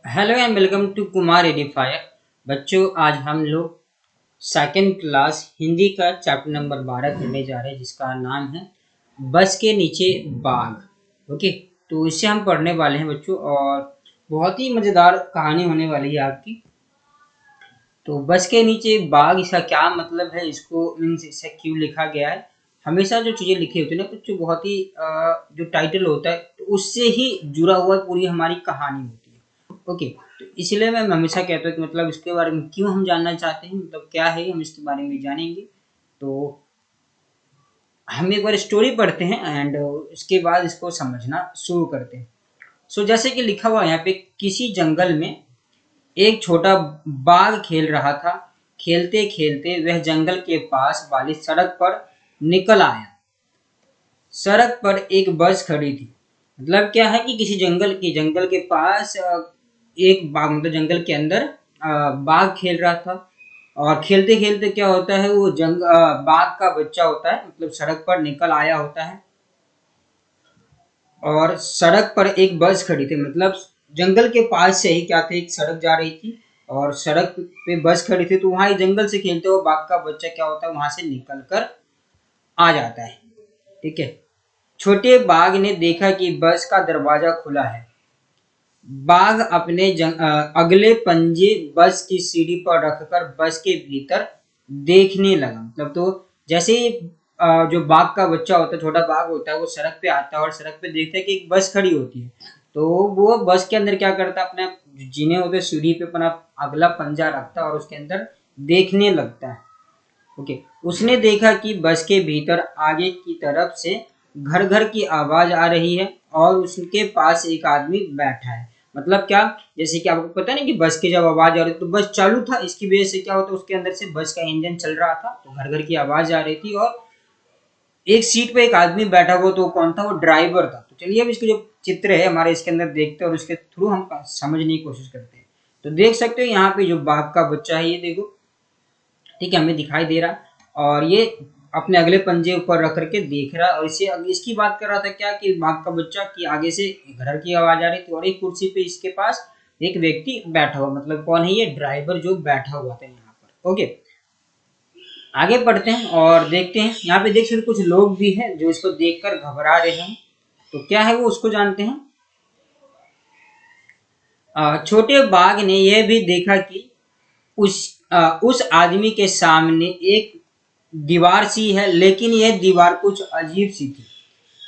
Hello and welcome to Kumar edifier. बच्चों, आज हम लोग सेकंड क्लास हिंदी का चैप्टर नंबर 12 करने जा रहे हैं, जिसका नाम है बस के नीचे बाघ। ओके, तो इससे हम पढ़ने वाले हैं बच्चों, और बहुत ही मज़ेदार कहानी होने वाली है आपकी। तो बस के नीचे बाघ, इसका क्या मतलब है, इसको मीन्स इसे क्यों लिखा गया है। हमेशा जो चीज़ें लिखी होती है ना बच्चों, बहुत ही जो टाइटल होता है तो उससे ही जुड़ा हुआ पूरी हमारी कहानी होती है। ओके, तो इसलिए मैं हमेशा कहता हूँ कि मतलब इसके बारे में क्यों हम जानना चाहते हैं, मतलब क्या है, हम इसके बारे में जानेंगे। तो हम एक बार स्टोरी पढ़ते हैं एंड इसके बाद इसको समझना शुरू करते हैं। सो जैसे कि लिखा हुआ है यहाँ पे, किसी जंगल में एक छोटा बाघ खेल रहा था। खेलते खेलते वह जंगल के पास वाली सड़क पर निकल आया। सड़क पर एक बस खड़ी थी। मतलब क्या है कि किसी जंगल के पास एक बाघ, मतलब जंगल के अंदर बाघ खेल रहा था। और खेलते खेलते क्या होता है, वो बाघ का बच्चा होता है, मतलब सड़क पर निकल आया होता है। और सड़क पर एक बस खड़ी थी, मतलब जंगल के पास से ही क्या थे, एक सड़क जा रही थी और सड़क पे बस खड़ी थी। तो वहां जंगल से खेलते हुए बाघ का बच्चा क्या होता है, वहां से निकल कर आ जाता है। ठीक है। छोटे बाघ ने देखा कि बस का दरवाजा खुला है। बाघ अपने अगले पंजे बस की सीढ़ी पर रखकर बस के भीतर देखने लगा। मतलब तो जैसे ही जो बाघ का बच्चा होता है, छोटा बाघ होता है, वो सड़क पे आता है और सड़क पे देखता है कि एक बस खड़ी होती है। तो वो बस के अंदर क्या करता है, अपने जीने होते सीढ़ी पे अपना अगला पंजा रखता है और उसके अंदर देखने लगता है। ओके, उसने देखा कि बस के भीतर आगे की तरफ से घर घर की आवाज आ रही है और उसके पास एक आदमी बैठा है। मतलब क्या, जैसे कि आपको पता है ना कि बस की जब आवाज आ रही थी तो बस चालू था, इसकी वजह से क्या होता है, उसके अंदर से बस का इंजन चल रहा था, तो घर घर की आवाज आ रही थी और एक सीट पे एक आदमी बैठा हुआ। तो कौन था, वो ड्राइवर था। तो चलिए अब इसके जो चित्र है हमारे इसके अंदर देखते हैं और उसके थ्रू हम समझने की कोशिश करते हैं। तो देख सकते हो यहाँ पे जो बाघ का बच्चा है, ये देखो, ठीक है, हमें दिखाई दे रहा। और ये अपने अगले पंजे ऊपर रख करके देख रहा है और इसे इसकी बात कर रहा था क्या, कि बाघ का बच्चा की आगे से घर की आवाज आ रही थी और एक कुर्सी पे इसके पास एक व्यक्ति बैठा हुआ। मतलब कौन है, ये ड्राइवर जो बैठा हुआ था यहाँ पर। ओके, आगे बढ़ते हैं और देखते हैं। यहाँ पे देख सकते कुछ लोग भी हैं जो इसको देखकर घबरा रहे हैं। तो क्या है वो, उसको जानते हैं। छोटे बाघ ने यह भी देखा कि उस उस आदमी के सामने एक दीवार सी है, लेकिन यह दीवार कुछ अजीब सी थी।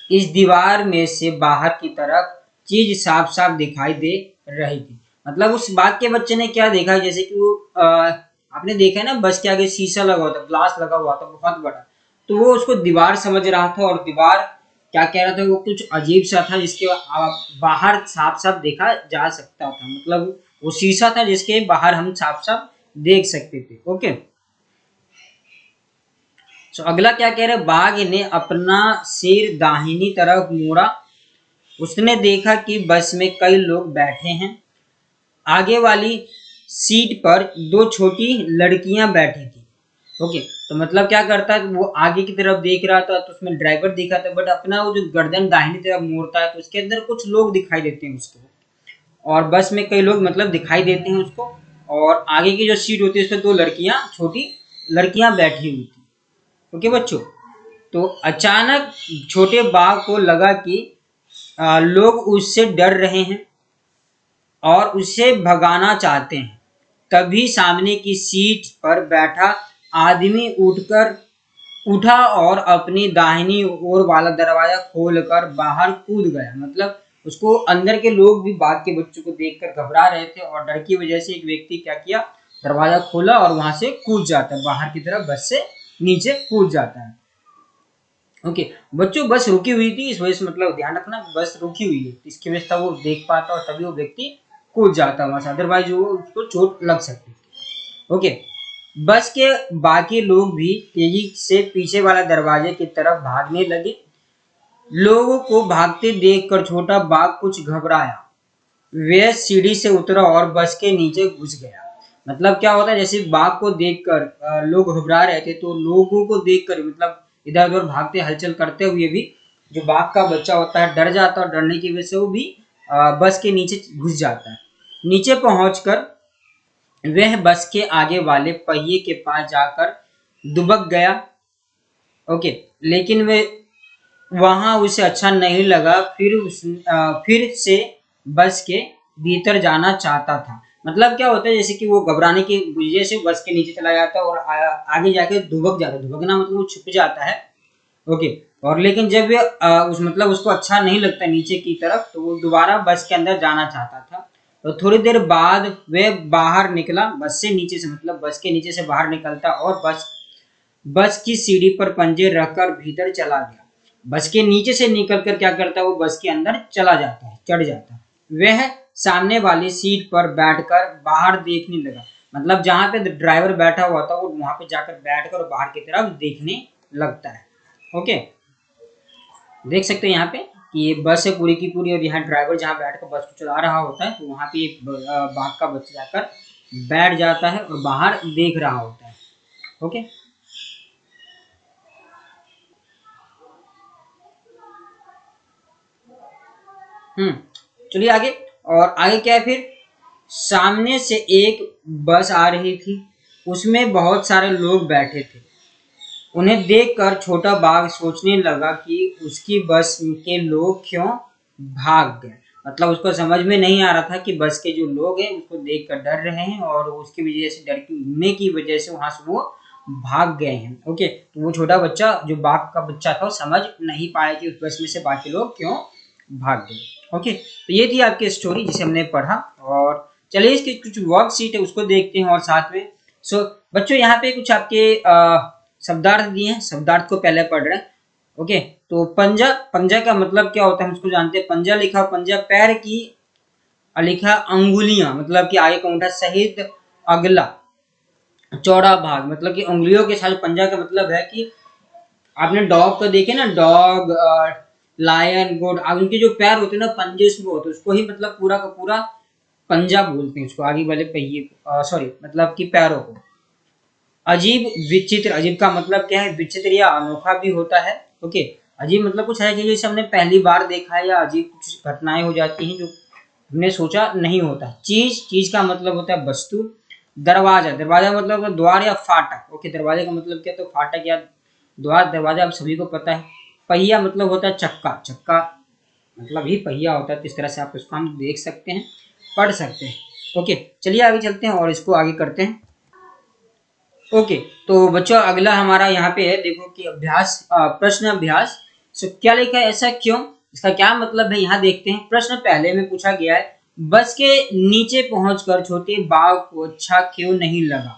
इस दीवार में से बाहर की तरफ चीज साफ साफ दिखाई दे रही थी। मतलब उस बाघ के बच्चे ने क्या देखा, जैसे कि वो आपने देखा है ना, बस के आगे शीशा लगा हुआ था, ग्लास लगा हुआ था बहुत बड़ा। तो वो उसको दीवार समझ रहा था और दीवार क्या कह रहा था, वो कुछ अजीब सा था जिसके बाहर साफ साफ देखा जा सकता था। मतलब वो शीशा था जिसके बाहर हम साफ साफ देख सकते थे। ओके, तो अगला क्या कह रहे, बाघ ने अपना सिर दाहिनी तरफ मोड़ा। उसने देखा कि बस में कई लोग बैठे हैं। आगे वाली सीट पर दो छोटी लड़कियां बैठी थी। ओके, तो मतलब क्या करता है, वो आगे की तरफ देख रहा था तो उसमें ड्राइवर दिखा था, बट अपना वो जो गर्दन दाहिनी तरफ मोड़ता है तो उसके अंदर कुछ लोग दिखाई देते हैं उसको। और बस में कई लोग मतलब दिखाई देते हैं उसको। और आगे की जो सीट होती है उसमें दो लड़कियां, छोटी लड़कियां बैठी हुई थी। ओके बच्चों, तो अचानक छोटे बाघ को लगा कि लोग उससे डर रहे हैं और उसे भगाना चाहते हैं। तभी सामने की सीट पर बैठा आदमी उठा और अपनी दाहिनी ओर वाला दरवाजा खोलकर बाहर कूद गया। मतलब उसको अंदर के लोग भी बाघ के बच्चों को देखकर घबरा रहे थे और डर की वजह से एक व्यक्ति क्या किया, दरवाजा खोला और वहां से कूद जाता है बाहर की तरफ, बस से नीचे कूद जाता है। ओके बच्चों, बस रुकी हुई थी, इस वजह से मतलब ध्यान रखना, बस रुकी हुई है, इसकी वजह से वो देख पाता और तभी वो व्यक्ति कूद जाता वहां से, अदरवाइज वो उसको चोट लग सकती थी। ओके, बस के बाकी लोग भी तेजी से पीछे वाला दरवाजे की तरफ भागने लगे। लोगों को भागते देखकर छोटा बाघ कुछ घबराया। वह सीढ़ी से उतरा और बस के नीचे घुस गया। मतलब क्या होता है, जैसे बाघ को देखकर लोग घबरा रहे थे, तो लोगों को देखकर मतलब इधर उधर भागते हलचल करते हुए भी जो बाघ का बच्चा होता है डर जाता है और डरने की वजह से वो भी बस के नीचे घुस जाता है। नीचे पहुंचकर वह बस के आगे वाले पहिए के पास जाकर दुबक गया। ओके, लेकिन वे वहां उसे अच्छा नहीं लगा। फिर से बस के भीतर जाना चाहता था। मतलब क्या होता है, जैसे कि वो घबराने की वजह से बस के नीचे चला जाता है और आगे जाके दुबक जाता है। दुबकना मतलब वो छुप जाता है। ओके, और लेकिन जब वे मतलब उसको अच्छा नहीं लगता नीचे की तरफ, तो वो दोबारा बस के अंदर जाना चाहता था। तो थोड़ी देर बाद वे बाहर निकला, बस से नीचे से, मतलब बस के नीचे से बाहर निकलता और बस की सीढ़ी पर पंजे रखकर भीतर चला गया। बस के नीचे से निकलकर क्या करता है, वो बस के अंदर चला जाता है, चढ़ जाता है। वह सामने वाली सीट पर बैठकर बाहर देखने लगा। मतलब जहां पे ड्राइवर बैठा हुआ था वो वहां पे जाकर बैठकर बाहर की तरफ देखने लगता है। ओके, देख सकते हैं यहाँ पे कि ये बस है पूरी की पूरी, और यहाँ ड्राइवर जहाँ बैठकर बस को चला रहा होता है, तो वहां पे एक बाघ का बच्चा जाकर बैठ जाता है और बाहर देख रहा होता है। ओके, चलिए आगे। और आगे क्या है फिर, सामने से एक बस आ रही थी, उसमें बहुत सारे लोग बैठे थे। उन्हें देखकर छोटा बाघ सोचने लगा कि उसकी बस के लोग क्यों भाग गए। मतलब उसको समझ में नहीं आ रहा था कि बस के जो लोग हैं उसको देखकर डर रहे हैं और उसकी वजह से, डर की वजह से वहां से वो भाग गए हैं। ओके, तो वो छोटा बच्चा जो बाघ का बच्चा था वो समझ नहीं पाया कि उस बस में से बाकी लोग क्यों भाग गए। ओके, तो ये थी आपकी स्टोरी जिसे हमने पढ़ा। और चलिए इसकी कुछ वर्कशीट है उसको देखते हैं और साथ में। सो बच्चों यहाँ पे कुछ आपके शब्दार्थ दिए हैं, शब्दार्थ को पहले पढ़ रहे हैं। ओके, तो पंजा, पंजा का मतलब क्या होता है हम उसको जानते हैं। पंजा लिखा, पंजा पैर की, लिखा अंगुलियां, मतलब कि आगे का अंगूठा सहित अगला चौड़ा भाग, मतलब कि उंगलियों के साथ। पंजा का मतलब है कि आपने डॉग को देखे ना, डॉग, लायन, गोट, उनके जो पैर होते हैं ना पंजे उसमें होते हैं, उसको ही मतलब पूरा का पूरा पंजा बोलते हैं उसको, आगे वाले पहिए, सॉरी मतलब कि पैरों को। अजीब, विचित्र, अजीब का मतलब क्या है, विचित्र या अनोखा भी होता है। ओके, अजीब मतलब कुछ है कि जैसे हमने पहली बार देखा है, या अजीब कुछ घटनाएं हो जाती हैं जो हमने सोचा नहीं होता। चीज, चीज का मतलब होता है वस्तु। दरवाजा, दरवाजा मतलब द्वार या फाटक। ओके, दरवाजे का मतलब क्या, तो फाटक या द्वार, दरवाजा आप सभी को पता है। पहिया मतलब होता है चक्का, चक्का मतलब ही पहिया होता है। तो इस तरह से आप उसको हम देख सकते हैं, पढ़ सकते हैं। ओके, चलिए आगे चलते हैं और इसको आगे करते हैं। ओके, तो बच्चों अगला हमारा यहाँ पे है, देखो कि अभ्यास, प्रश्न अभ्यास। सो क्या लिखा है, ऐसा क्यों, इसका क्या मतलब है, यहाँ देखते हैं। प्रश्न पहले में पूछा गया है, बस के नीचे पहुंचकर छोटे बाघ को अच्छा क्यों नहीं लगा।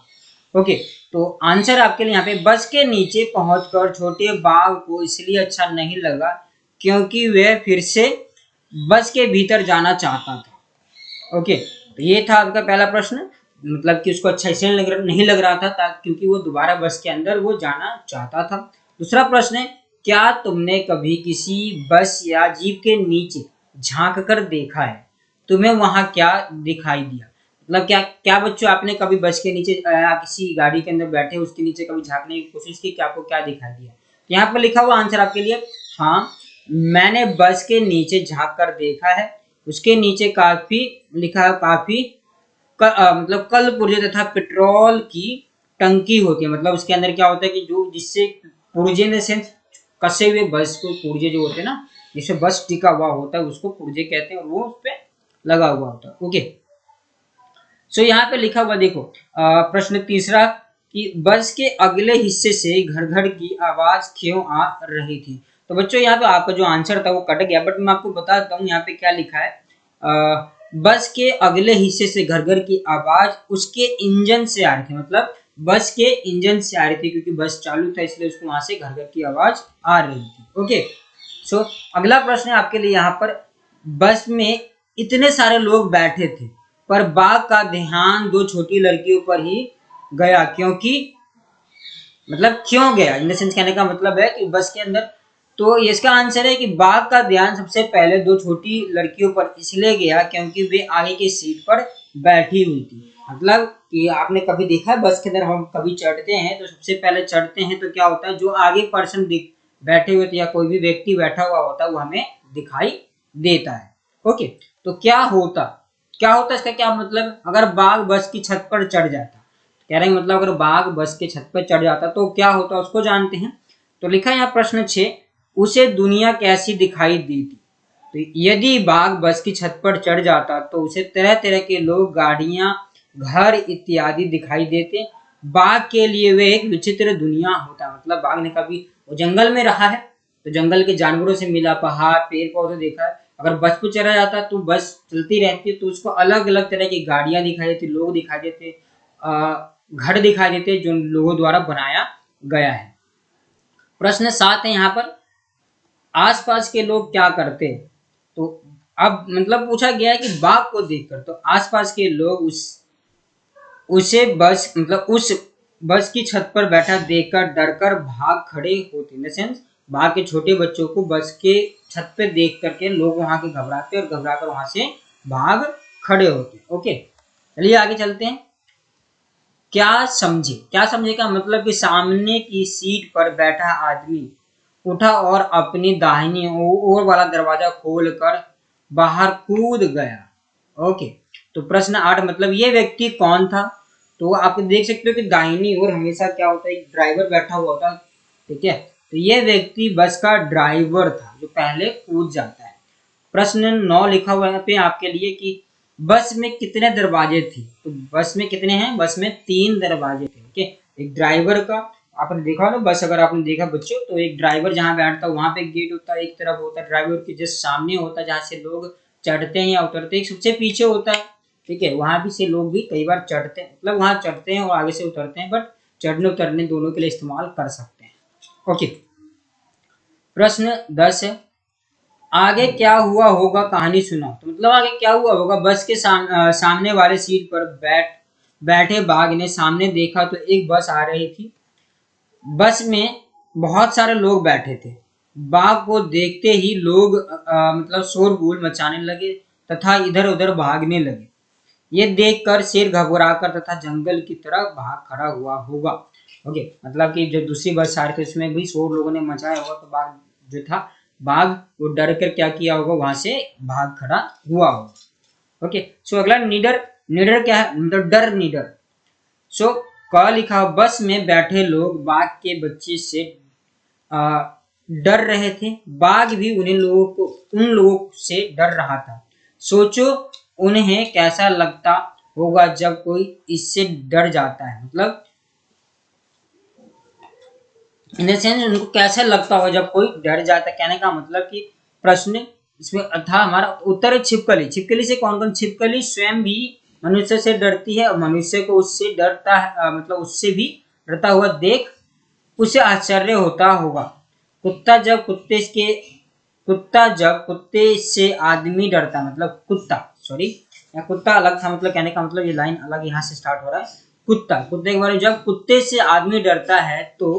ओके, तो आंसर आपके लिए यहाँ पे, बस के नीचे पहुंचकर छोटे बाघ को इसलिए अच्छा नहीं लगा क्योंकि वह फिर से बस के भीतर जाना चाहता था। ओके, तो ये था आपका पहला प्रश्न, मतलब कि उसको अच्छा इसलिए नहीं लग रहा था क्योंकि वो दोबारा बस के अंदर वो जाना चाहता था। दूसरा प्रश्न है, क्या तुमने कभी किसी बस या जीप के नीचे झांक कर देखा है, तुम्हें वहां क्या दिखाई दिया। मतलब क्या क्या बच्चों आपने कभी बस के नीचे या किसी गाड़ी के अंदर बैठे उसके नीचे कभी झांकने की कोशिश की, क्या आपको क्या दिखाई दिया। यहाँ पर लिखा हुआ आंसर आपके लिए, हाँ मैंने बस के नीचे झांक कर देखा है। उसके नीचे काफी लिखा है, काफी मतलब कल पुर्जे तथा पेट्रोल की टंकी होती है। मतलब उसके अंदर क्या होता है कि जो जिससे पुर्जे ने सेंस कसे हुए बस को, पुर्जे जो होते हैं ना जिससे बस टिका हुआ होता है उसको पुर्जे कहते हैं, और वो उस पर लगा हुआ होता है। ओके, सो यहाँ पे लिखा हुआ देखो, प्रश्न तीसरा कि बस के अगले हिस्से से घर घर की आवाज क्यों आ रही थी। तो बच्चों यहाँ पे आपका जो आंसर था वो कट गया, बट मैं आपको बताता हूँ यहाँ पे क्या लिखा है। बस के अगले हिस्से से घर घर की आवाज उसके इंजन से आ रही थी। मतलब बस के इंजन से आ रही थी क्योंकि बस चालू था, इसलिए उसको वहां से घर घर की आवाज आ रही थी। ओके, सो अगला प्रश्न है आपके लिए यहाँ पर, बस में इतने सारे लोग बैठे थे पर बाघ का ध्यान दो छोटी लड़कियों पर ही गया, क्योंकि मतलब क्यों गया, इन द सेंस कहने का मतलब है कि बस के अंदर, तो इसका आंसर है कि बाघ का ध्यान सबसे पहले दो छोटी लड़कियों पर इसलिए गया क्योंकि वे आगे की सीट पर बैठी हुई थी। मतलब कि आपने कभी देखा है बस के अंदर हम कभी चढ़ते हैं तो सबसे पहले चढ़ते हैं तो क्या होता है, जो आगे पर्सन बैठे हुए थे या कोई भी व्यक्ति बैठा हुआ होता है वो हमें दिखाई देता है। ओके, तो क्या होता क्या होता है इसका क्या मतलब, अगर बाघ बस की छत पर चढ़ जाता, कह रहे हैं मतलब अगर बाघ बस के छत पर चढ़ जाता तो क्या होता उसको जानते हैं। तो लिखा है यहाँ प्रश्न 6, उसे दुनिया कैसी दिखाई देती। तो यदि बाघ बस की छत पर चढ़ जाता तो उसे तरह तरह के लोग, गाड़ियां, घर इत्यादि दिखाई देते। बाघ के लिए वे एक विचित्र दुनिया होता, मतलब बाघ ने कभी वो जंगल में रहा है तो जंगल के जानवरों से मिला, पहाड़ पेड़ पौधे देखा है। अगर बस पे चला जाता तो बस चलती रहती तो उसको अलग अलग तरह की गाड़ियां दिखाई देती, लोग दिखाई देते, घर दिखाई देते जो लोगों द्वारा बनाया गया है। प्रश्न 7 है यहाँ पर, आसपास के लोग क्या करते हैं। तो अब मतलब पूछा गया है कि बाघ को देखकर तो आसपास के लोग उसे बस मतलब उस बस की छत पर बैठा देखकर डरकर भाग खड़े होते। इन द सेंस बाघ के छोटे बच्चों को बस के छत पे देख करके लोग वहां के घबराते और घबराकर वहां से भाग खड़े होते। ओके, चलिए आगे चलते हैं। क्या समझे, क्या समझे का मतलब कि सामने की सीट पर बैठा आदमी उठा और अपनी दाहिनी ओर वाला दरवाजा खोलकर बाहर कूद गया। ओके, तो प्रश्न 8 मतलब ये व्यक्ति कौन था। तो आप देख सकते हो कि दाहिनी ओर हमेशा क्या होता है, एक ड्राइवर बैठा हुआ होता है, ठीक है। तो ये व्यक्ति बस का ड्राइवर था जो पहले कूद जाता है। प्रश्न 9 लिखा हुआ है पे आपके लिए कि बस में कितने दरवाजे थे। तो बस में कितने हैं, बस में 3 दरवाजे थे। ओके, एक ड्राइवर का, आपने देखा ना बस, अगर आपने देखा बच्चों तो एक ड्राइवर जहाँ बैठता है वहां पे गेट होता है, एक तरफ होता है ड्राइवर के जस्ट सामने होता है जहाँ से लोग चढ़ते हैं या उतरते हैं, एक सबसे पीछे होता है, ठीक है। वहां भी से लोग भी कई बार चढ़ते हैं, मतलब वहां चढ़ते हैं और आगे से उतरते हैं, बट चढ़ने उतरने दोनों के लिए इस्तेमाल कर सकते हैं। ओके, प्रश्न 10 है, आगे क्या हुआ होगा कहानी सुनाओ। तो मतलब आगे क्या हुआ होगा, बस के सामने वाले सीट पर बैठे बाघ ने सामने देखा तो एक बस आ रही थी। बस में बहुत सारे लोग बैठे थे। बाघ को देखते ही लोग मतलब शोरगुल मचाने लगे तथा इधर उधर भागने लगे। ये देखकर शेर घबराकर तथा जंगल की तरफ भाग खड़ा हुआ होगा। ओके, मतलब कि जो दूसरी बस आ रही थी उसमें भी शोर लोगों ने मचाया होगा, तो बाघ जो था, बाघ वो डर कर क्या किया होगा, वहां से भाग खड़ा हुआ होगा। ओके, सो अगला निडर, निडर क्या है, मतलब डर, निडर। सो क लिखा, बस में बैठे लोग बाघ के बच्चे से डर रहे थे। बाघ भी उन लोगों से डर रहा था। सोचो उन्हें कैसा लगता होगा जब कोई इससे डर जाता है, मतलब इन द सेंस उनको कैसा लगता होगा जब कोई डर जाता है। कहने का मतलब कि प्रश्न इसमें था हमारा उत्तर छिपकली। छिपकली से कौन कौन, छिपकली स्वयं भी मनुष्य से डरती है और मनुष्य को उससे डरता है, मतलब उससे भी डरता हुआ देख उसे आश्चर्य होता होगा। कुत्ता जब कुत्ते से आदमी डरता, मतलब कुत्ता, सॉरी कुत्ता अलग था, मतलब कहने का मतलब ये लाइन अलग यहाँ से स्टार्ट हो रहा है। कुत्ते के बारे में, जब कुत्ते से आदमी डरता है तो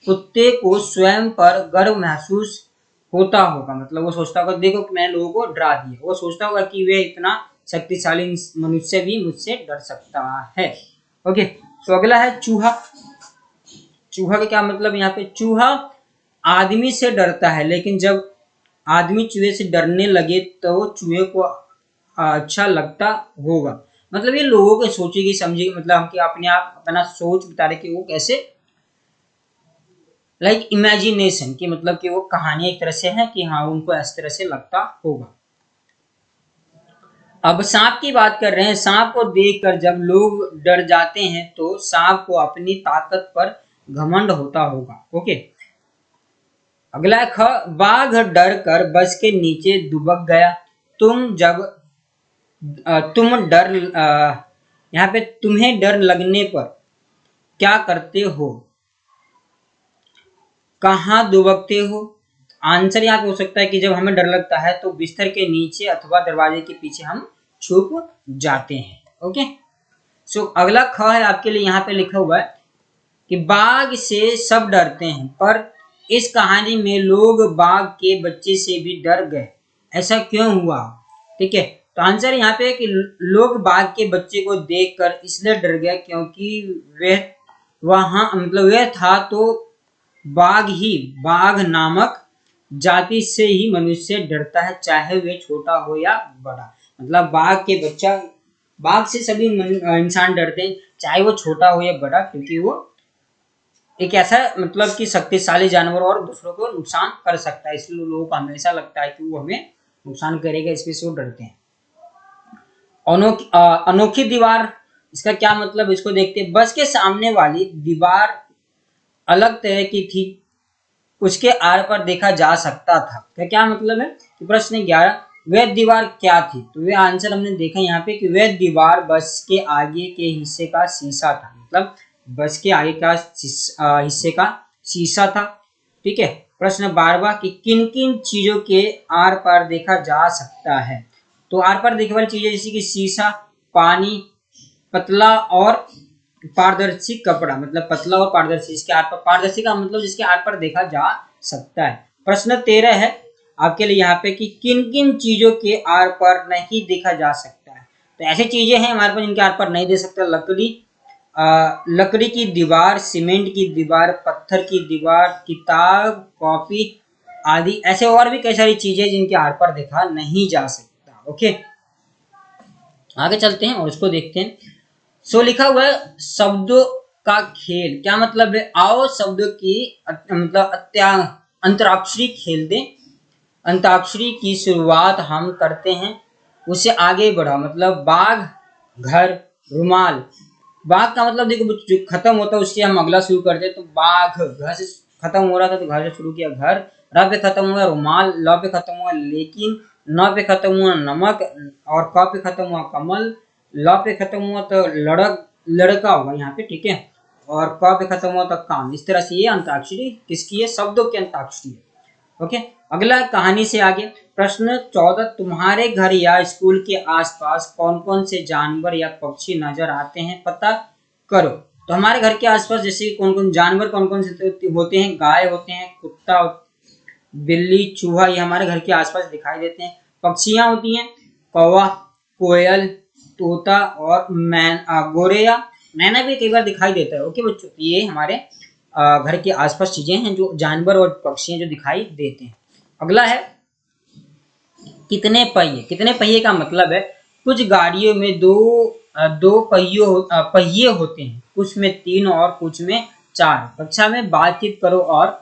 कुत्ते को स्वयं पर गर्व महसूस होता होगा, मतलब वो सोचता होगा देखो कि मैंने लोगों को डरा दिया। वो सोचता होगा कि वे इतना शक्तिशाली मनुष्य भी मुझसे डर सकता है। ओके, तो अगला है चूहा। चूहा का क्या मतलब, यहाँ पे चूहा आदमी से डरता है, लेकिन जब आदमी चूहे से डरने लगे तो चूहे को अच्छा लगता होगा। मतलब ये लोगों के सोचेगी समझेगी, मतलब हम अपने आप अपना सोच बता रहे कि वो कैसे, लाइक इमेजिनेशन की, मतलब कि वो कहानी एक तरह से है कि हाँ उनको इस तरह से लगता होगा। अब सांप की बात कर रहे हैं। सांप को देखकर जब लोग डर जाते हैं तो सांप को अपनी ताकत पर घमंड होता होगा। ओके, अगला ख, बाघ डर कर बस के नीचे दुबक गया। तुम डर यहाँ पे तुम्हें डर लगने पर क्या करते हो, कहाँ दुबकते हो। आंसर यहाँ पे हो सकता है कि जब हमें डर लगता है तो बिस्तर के नीचे अथवा दरवाजे के पीछे हम छुप जाते हैं। ओके, सो अगला ख है आपके लिए, यहाँ पे लिखा हुआ है कि बाघ से सब डरते हैं पर इस कहानी में लोग बाघ के बच्चे से भी डर गए, ऐसा क्यों हुआ। ठीक है, तो आंसर यहाँ पे है कि लोग बाघ के बच्चे को देखकर इसलिए डर गए क्योंकि वह वहां मतलब वह था तो बाघ नामक जाति से ही मनुष्य डरता है, चाहे वे छोटा हो या बड़ा। मतलब बाघ से सभी इंसान डरते हैं, चाहे वो छोटा हो या बड़ा, क्योंकि वो एक ऐसा मतलब कि शक्तिशाली जानवर और दूसरों को नुकसान कर सकता है, इसलिए लोगों को हमेशा लगता है कि वो हमें नुकसान करेगा, इसलिए से वो डरते हैं। अनोखी दीवार, इसका क्या मतलब, इसको देखते हैं। बस के सामने वाली दीवार अलग तरह की थी, उसके आर पर देखा जा सकता था। क्या मतलब है कि प्रश्न 11, वह दीवार क्या थी? तो वह आंसर हमने देखा यहाँ पे कि वह दीवार बस के आगे के हिस्से का शीशा था, मतलब बस के आगे का हिस्से का शीशा था। ठीक है। प्रश्न 12 कि किन किन चीजों के आर पार देखा जा सकता है? तो आर पार देखने वाली चीजें जैसे कि शीशा, पानी, पतला और पारदर्शी कपड़ा, मतलब पतला और पारदर्शी, इसके आर पर पारदर्शी का मतलब जिसके आर पर देखा जा सकता है। प्रश्न 13 है आपके लिए यहाँ पे कि किन किन चीजों के आर पर नहीं देखा जा सकता है? तो ऐसी चीजें हैं हमारे पास जिनके आर पर नहीं देख सकता। लकड़ी की दीवार, सीमेंट की दीवार, पत्थर की दीवार, किताब, कॉपी आदि, ऐसे और भी कई सारी चीजें जिनके आर पर देखा नहीं जा सकता। ओके, आगे चलते हैं और उसको देखते हैं। सो लिखा हुआ है शब्दों का खेल, क्या मतलब है? आओ शब्दों की मतलब अंतराक्षरी खेल दें। अंताक्षरी की शुरुआत हम करते हैं, उसे आगे बढ़ाओ। मतलब बाघ, घर, रुमाल। बाघ का मतलब देखो जो खत्म होता है उससे हम अगला शुरू करते हैं, तो बाघ घर से खत्म हो रहा था तो घर से शुरू किया। घर, र पे खत्म हुआ रुमाल, ल पे खत्म हुआ लेकिन, न पे खत्म हुआ नमक, और क पे खत्म हुआ कमल, ल पे खत्म हुआ तो लड़का होगा यहाँ पे। ठीक है। और क पे खत्म हुआ तो काम। इस तरह से ये अंताक्षरी किसकी है? शब्दों की अंताक्षरी है। ओके, अगला कहानी से आगे। प्रश्न 14, तुम्हारे घर या स्कूल के आसपास कौन कौन से जानवर या पक्षी नजर आते हैं, पता करो। तो हमारे घर के आसपास जैसे कौन कौन जानवर कौन कौन से होते हैं? गाय होते हैं, कुत्ता, बिल्ली, चूहा, ये हमारे घर के आसपास दिखाई देते हैं। पक्षियां होती हैं कौवा, कोयल, तोता और गोरैया, मैना भी कई बार दिखाई देता है। ओके बच्चों, ये हमारे घर के आसपास चीजें हैं जो जानवर और पक्षी हैं जो दिखाई देते हैं। अगला है कितने पहिए। कितने पहिए का मतलब है कुछ गाड़ियों में दो पहिए होते हैं, कुछ में 3 और कुछ में 4। कक्षा में बातचीत करो और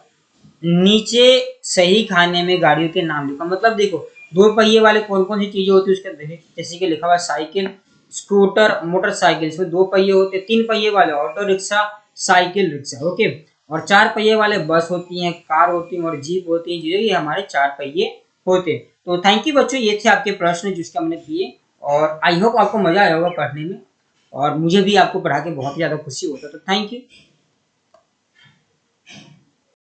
नीचे सही खाने में गाड़ियों के नाम लिखो। मतलब देखो 2 पहिए वाले कौन कौन सी चीजें होती है उसके जैसे कि लिखा हुआ साइकिल, स्कूटर, मोटरसाइकिल, इसमें 2 पहिए होते हैं। 3 पहिए वाले auto rickshaw, cycle rickshaw. Okay, और 4 पहिए वाले बस होती हैं, कार होती हैं और जीप होती है, ये हमारे 4 पहिए होते हैं। तो थैंक यू बच्चों, ये थे आपके प्रश्न जिसके हमने किए, और आई होप आपको मजा आया होगा पढ़ने में, और मुझे भी आपको पढ़ा के बहुत ज्यादा खुशी होता है। तो थैंक यू।